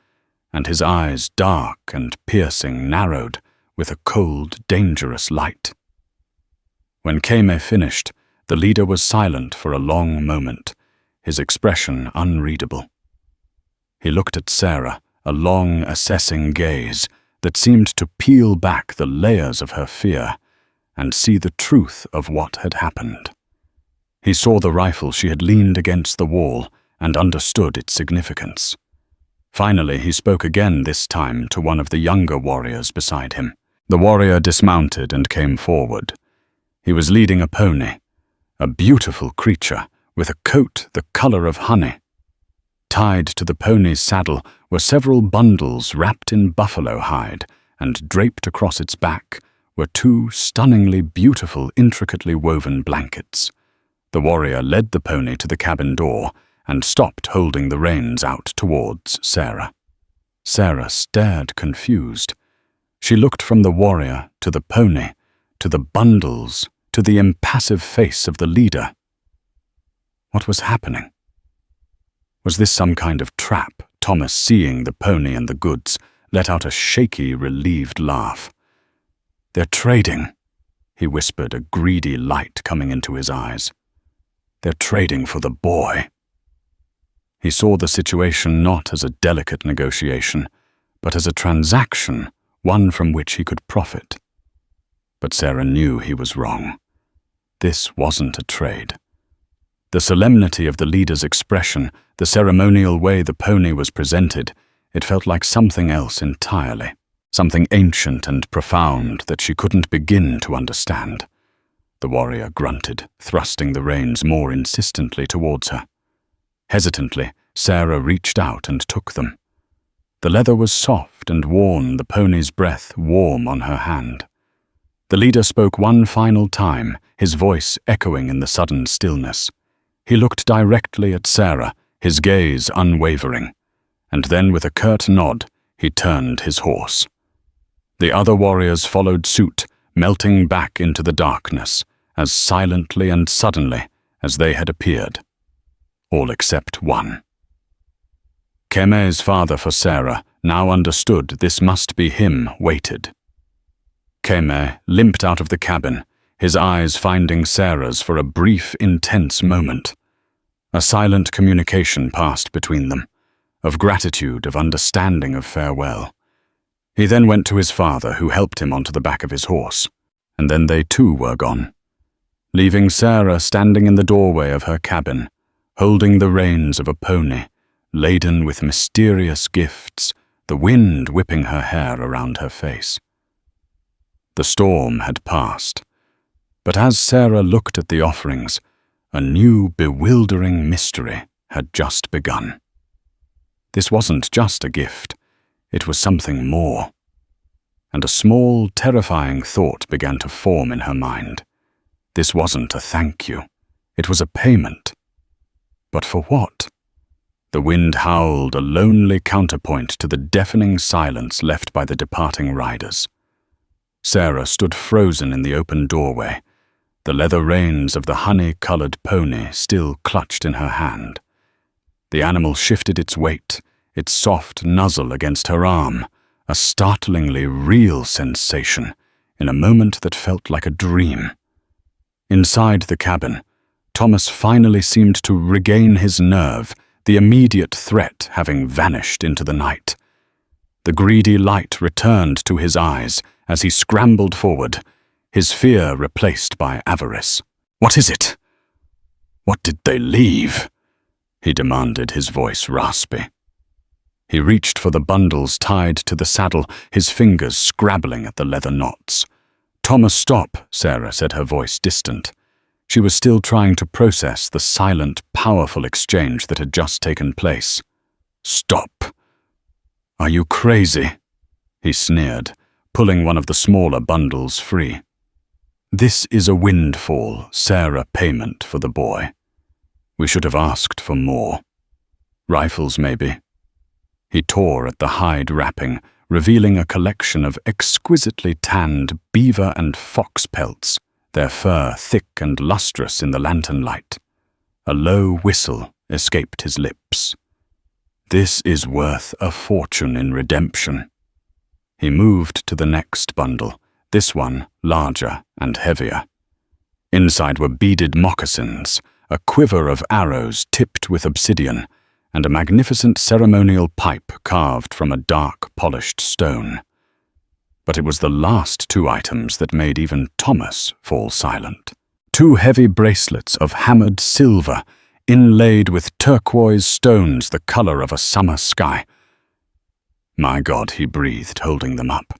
and his eyes, dark and piercing, narrowed with a cold, dangerous light. When Keme finished, the leader was silent for a long moment, his expression unreadable. He looked at Sarah, a long, assessing gaze that seemed to peel back the layers of her fear and see the truth of what had happened. He saw the rifle she had leaned against the wall and understood its significance. Finally, he spoke again, this time to one of the younger warriors beside him. The warrior dismounted and came forward. He was leading a pony, a beautiful creature with a coat the color of honey. Tied to the pony's saddle were several bundles wrapped in buffalo hide, and draped across its back were two stunningly beautiful, intricately woven blankets. The warrior led the pony to the cabin door and stopped, holding the reins out towards Sarah. Sarah stared confused. She looked from the warrior to the pony, to the bundles, to the impassive face of the leader. What was happening? Was this some kind of trap? Thomas, seeing the pony and the goods, let out a shaky, relieved laugh. "They're trading," he whispered, a greedy light coming into his eyes. "They're trading for the boy." He saw the situation not as a delicate negotiation, but as a transaction, one from which he could profit. But Sarah knew he was wrong. This wasn't a trade. The solemnity of the leader's expression, the ceremonial way the pony was presented, it felt like something else entirely, something ancient and profound that she couldn't begin to understand. The warrior grunted, thrusting the reins more insistently towards her. Hesitantly, Sarah reached out and took them. The leather was soft and worn, the pony's breath warm on her hand. The leader spoke one final time, his voice echoing in the sudden stillness. He looked directly at Sarah, his gaze unwavering, and then with a curt nod, he turned his horse. The other warriors followed suit, melting back into the darkness, as silently and suddenly as they had appeared. All except one. Keme's father for Sarah now understood this must be him waited. Keme limped out of the cabin, his eyes finding Sarah's for a brief, intense moment. A silent communication passed between them, of gratitude, of understanding, of farewell. He then went to his father, who helped him onto the back of his horse, and then they too were gone, leaving Sarah standing in the doorway of her cabin, holding the reins of a pony, laden with mysterious gifts, the wind whipping her hair around her face. The storm had passed, but as Sarah looked at the offerings, a new bewildering mystery had just begun. This wasn't just a gift, it was something more. And a small, terrifying thought began to form in her mind. This wasn't a thank you, it was a payment. But for what? The wind howled, a lonely counterpoint to the deafening silence left by the departing riders. Sarah stood frozen in the open doorway, the leather reins of the honey-colored pony still clutched in her hand. The animal shifted its weight, its soft nuzzle against her arm, a startlingly real sensation, in a moment that felt like a dream. Inside the cabin, Thomas finally seemed to regain his nerve, the immediate threat having vanished into the night. The greedy light returned to his eyes as he scrambled forward, his fear replaced by avarice. "What is it? What did they leave?" he demanded, his voice raspy. He reached for the bundles tied to the saddle, his fingers scrabbling at the leather knots. "Thomas, stop," Sarah said, her voice distant. She was still trying to process the silent, powerful exchange that had just taken place. "Stop. Are you crazy?" he sneered, pulling one of the smaller bundles free. "This is a windfall, Sarah payment for the boy. We should have asked for more. Rifles, maybe." He tore at the hide wrapping, revealing a collection of exquisitely tanned beaver and fox pelts, their fur thick and lustrous in the lantern light. A low whistle escaped his lips. "This is worth a fortune in redemption." He moved to the next bundle, this one larger and heavier. Inside were beaded moccasins, a quiver of arrows tipped with obsidian, and a magnificent ceremonial pipe carved from a dark, polished stone. But it was the last two items that made even Thomas fall silent. 2 heavy bracelets of hammered silver, inlaid with turquoise stones the color of a summer sky. "My God," he breathed, holding them up.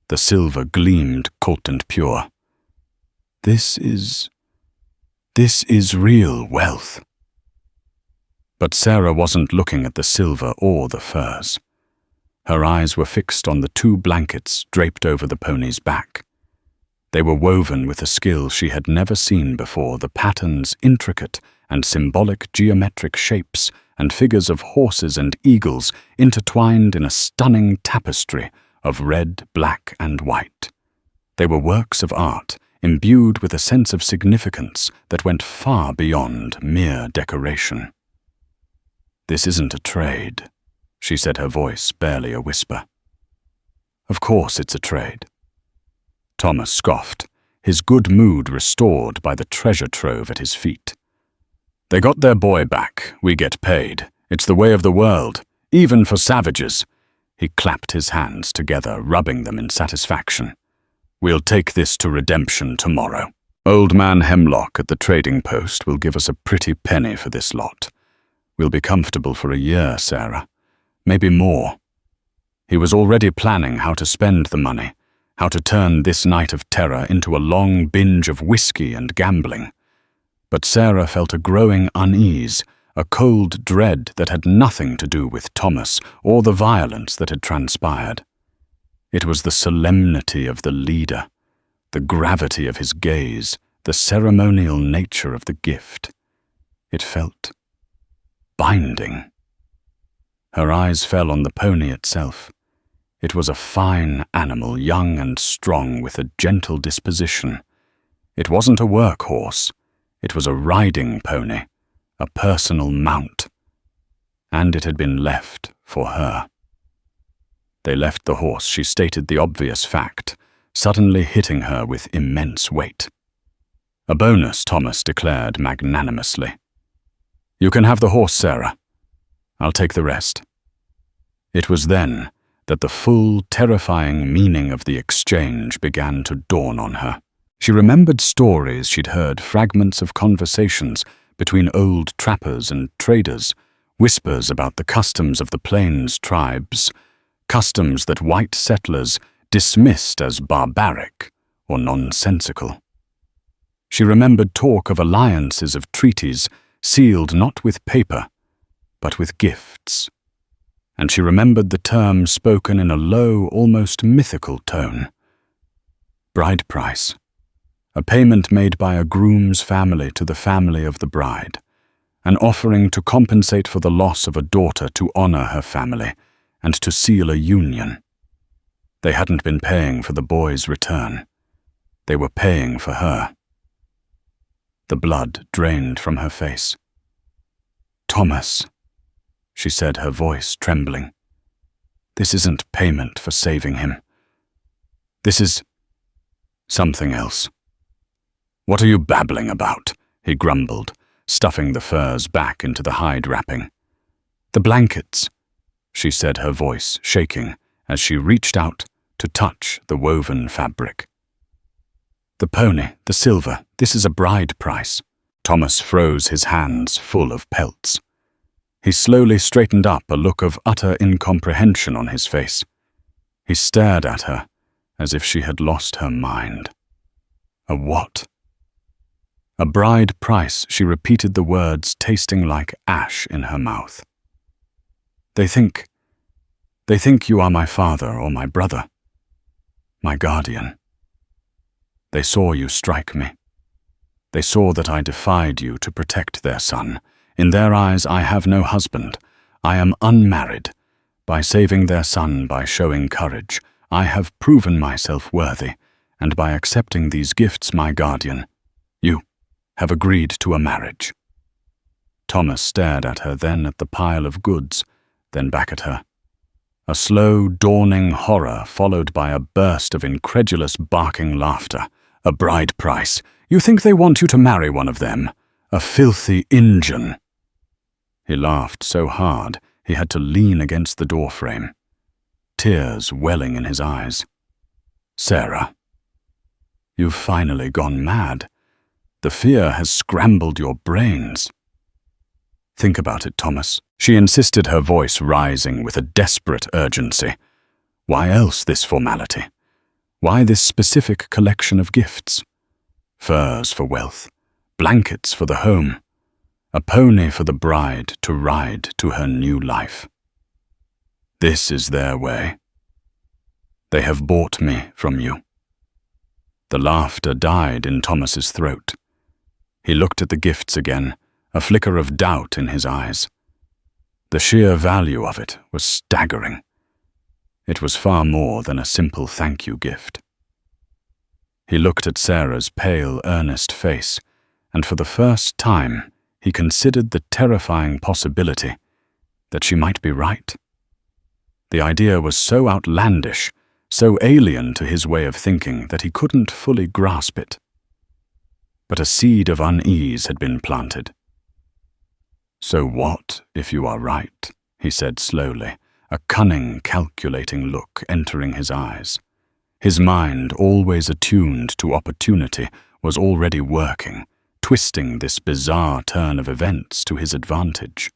The silver gleamed cold and pure. This is real wealth." But Sarah wasn't looking at the silver or the furs. Her eyes were fixed on the 2 blankets draped over the pony's back. They were woven with a skill she had never seen before, the patterns intricate and symbolic geometric shapes and figures of horses and eagles intertwined in a stunning tapestry of red, black, and white. They were works of art, imbued with a sense of significance that went far beyond mere decoration. "This isn't a trade," she said, her voice barely a whisper. "Of course it's a trade." Thomas scoffed, his good mood restored by the treasure trove at his feet. "They got their boy back. We get paid. It's the way of the world, even for savages." He clapped his hands together, rubbing them in satisfaction. "We'll take this to redemption tomorrow. Old man Hemlock at the trading post will give us a pretty penny for this lot. We'll be comfortable for a year, Sarah. Maybe more." He was already planning how to spend the money, how to turn this night of terror into a long binge of whiskey and gambling. But Sarah felt a growing unease, a cold dread that had nothing to do with Thomas or the violence that had transpired. It was the solemnity of the leader, the gravity of his gaze, the ceremonial nature of the gift. It felt binding. Her eyes fell on the pony itself. It was a fine animal, young and strong, with a gentle disposition. It wasn't a workhorse. It was a riding pony, a personal mount. And it had been left for her. They left the horse, she stated the obvious fact, suddenly hitting her with immense weight. "A bonus," Thomas declared magnanimously. "You can have the horse, Sarah. I'll take the rest." It was then that the full, terrifying meaning of the exchange began to dawn on her. She remembered stories she'd heard, fragments of conversations between old trappers and traders, whispers about the customs of the Plains tribes, customs that white settlers dismissed as barbaric or nonsensical. She remembered talk of alliances, of treaties sealed not with paper, but with gifts. And she remembered the term spoken in a low, almost mythical tone. Bride price, a payment made by a groom's family to the family of the bride, an offering to compensate for the loss of a daughter, to honor her family, and to seal a union. They hadn't been paying for the boy's return. They were paying for her. The blood drained from her face. "Thomas," she said, her voice trembling. "This isn't payment for saving him. This is something else." "What are you babbling about?" he grumbled, stuffing the furs back into the hide wrapping. "The blankets," she said, her voice shaking as she reached out to touch the woven fabric. "The pony, the silver, this is a bride price." Thomas froze, his hands full of pelts. He slowly straightened up, a look of utter incomprehension on his face. He stared at her as if she had lost her mind. "A what?" "A bride price," she repeated the words, tasting like ash in her mouth. They think you are my father or my brother, my guardian. They saw you strike me. They saw that I defied you to protect their son. In their eyes, I have no husband. I am unmarried. By saving their son, by showing courage, I have proven myself worthy, and by accepting these gifts, my guardian, you have agreed to a marriage." Thomas stared at her, then at the pile of goods, then back at her. A slow, dawning horror followed by a burst of incredulous barking laughter. "A bride price? You think they want you to marry one of them? A filthy Injun." He laughed so hard he had to lean against the doorframe, tears welling in his eyes. "Sarah, you've finally gone mad. The fear has scrambled your brains." "Think about it, Thomas," she insisted, her voice rising with a desperate urgency. "Why else this formality? Why this specific collection of gifts? Furs for wealth, blankets for the home, a pony for the bride to ride to her new life. This is their way. They have bought me from you." The laughter died in Thomas's throat. He looked at the gifts again, a flicker of doubt in his eyes. The sheer value of it was staggering. It was far more than a simple thank you gift. He looked at Sarah's pale, earnest face, and for the first time he considered the terrifying possibility that she might be right. The idea was so outlandish, so alien to his way of thinking that he couldn't fully grasp it. But a seed of unease had been planted. "So what if you are right?" he said slowly, a cunning, calculating look entering his eyes. His mind, always attuned to opportunity, was already working, twisting this bizarre turn of events to his advantage.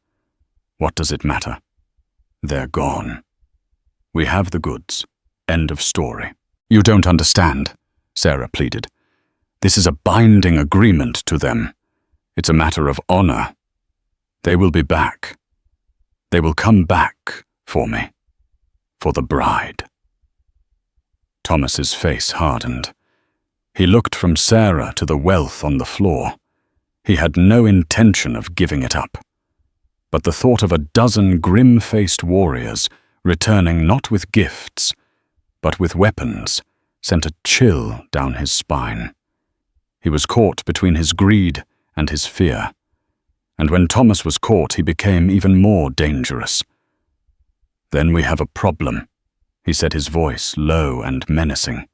"What does it matter? They're gone. We have the goods. End of story." "You don't understand," Sarah pleaded. "This is a binding agreement to them. It's a matter of honor. They will be back. They will come back for me. For the bride." Thomas's face hardened. He looked from Sarah to the wealth on the floor. He had no intention of giving it up. But the thought of a dozen grim-faced warriors returning not with gifts, but with weapons, sent a chill down his spine. He was caught between his greed and his fear. And when Thomas was caught, he became even more dangerous. "Then we have a problem," he said, his voice low and menacing.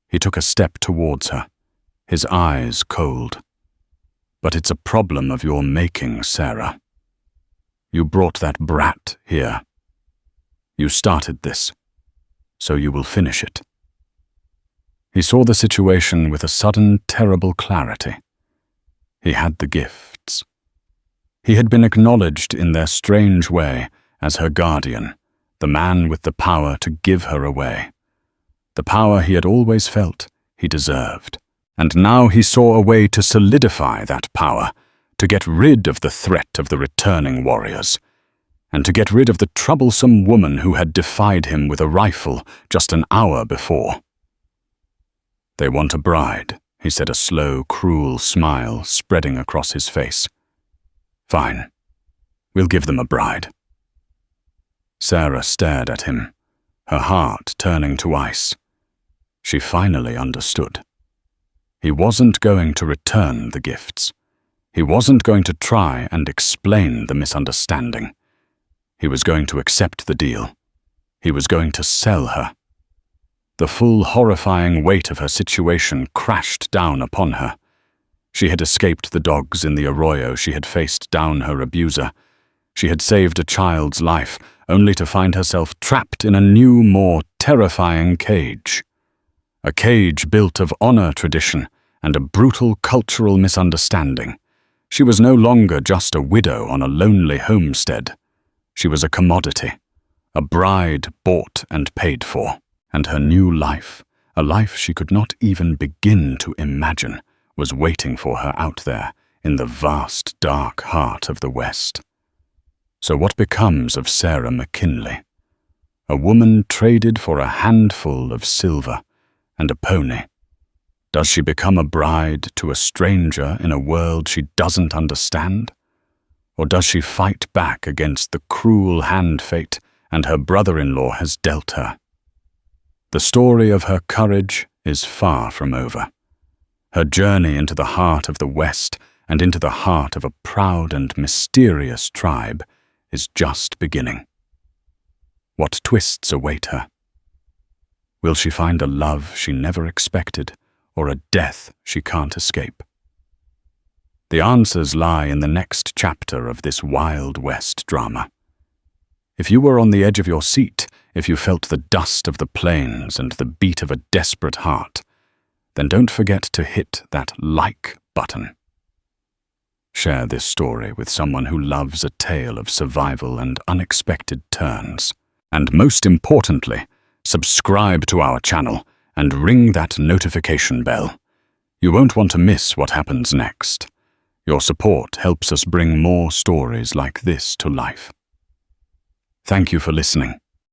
He took a step towards her, his eyes cold. "But it's a problem of your making, Sarah. You brought that brat here. You started this, so you will finish it." He saw the situation with a sudden, terrible clarity. He had the gifts. He had been acknowledged in their strange way as her guardian, the man with the power to give her away. The power he had always felt he deserved. And now he saw a way to solidify that power, to get rid of the threat of the returning warriors, and to get rid of the troublesome woman who had defied him with a rifle just an hour before. "They want a bride," he said, a slow, cruel smile spreading across his face. "Fine. We'll give them a bride." Sarah stared at him, her heart turning to ice. She finally understood. He wasn't going to return the gifts. He wasn't going to try and explain the misunderstanding. He was going to accept the deal. He was going to sell her. The full horrifying weight of her situation crashed down upon her. She had escaped the dogs in the arroyo. She had faced down her abuser. She had saved a child's life, only to find herself trapped in a new, more terrifying cage. A cage built of honor tradition and a brutal cultural misunderstanding. She was no longer just a widow on a lonely homestead. She was a commodity, a bride bought and paid for, and her new life, a life she could not even begin to imagine, was waiting for her out there in the vast, dark heart of the West. So what becomes of Sarah McKinley? A woman traded for a handful of silver and a pony. Does she become a bride to a stranger in a world she doesn't understand? Or does she fight back against the cruel hand fate and her brother-in-law has dealt her? The story of her courage is far from over. Her journey into the heart of the West and into the heart of a proud and mysterious tribe is just beginning. What twists await her? Will she find a love she never expected, or a death she can't escape? The answers lie in the next chapter of this Wild West drama. If you were on the edge of your seat, if you felt the dust of the plains and the beat of a desperate heart, then don't forget to hit that like button. Share this story with someone who loves a tale of survival and unexpected turns. And most importantly, subscribe to our channel and ring that notification bell. You won't want to miss what happens next. Your support helps us bring more stories like this to life. Thank you for listening.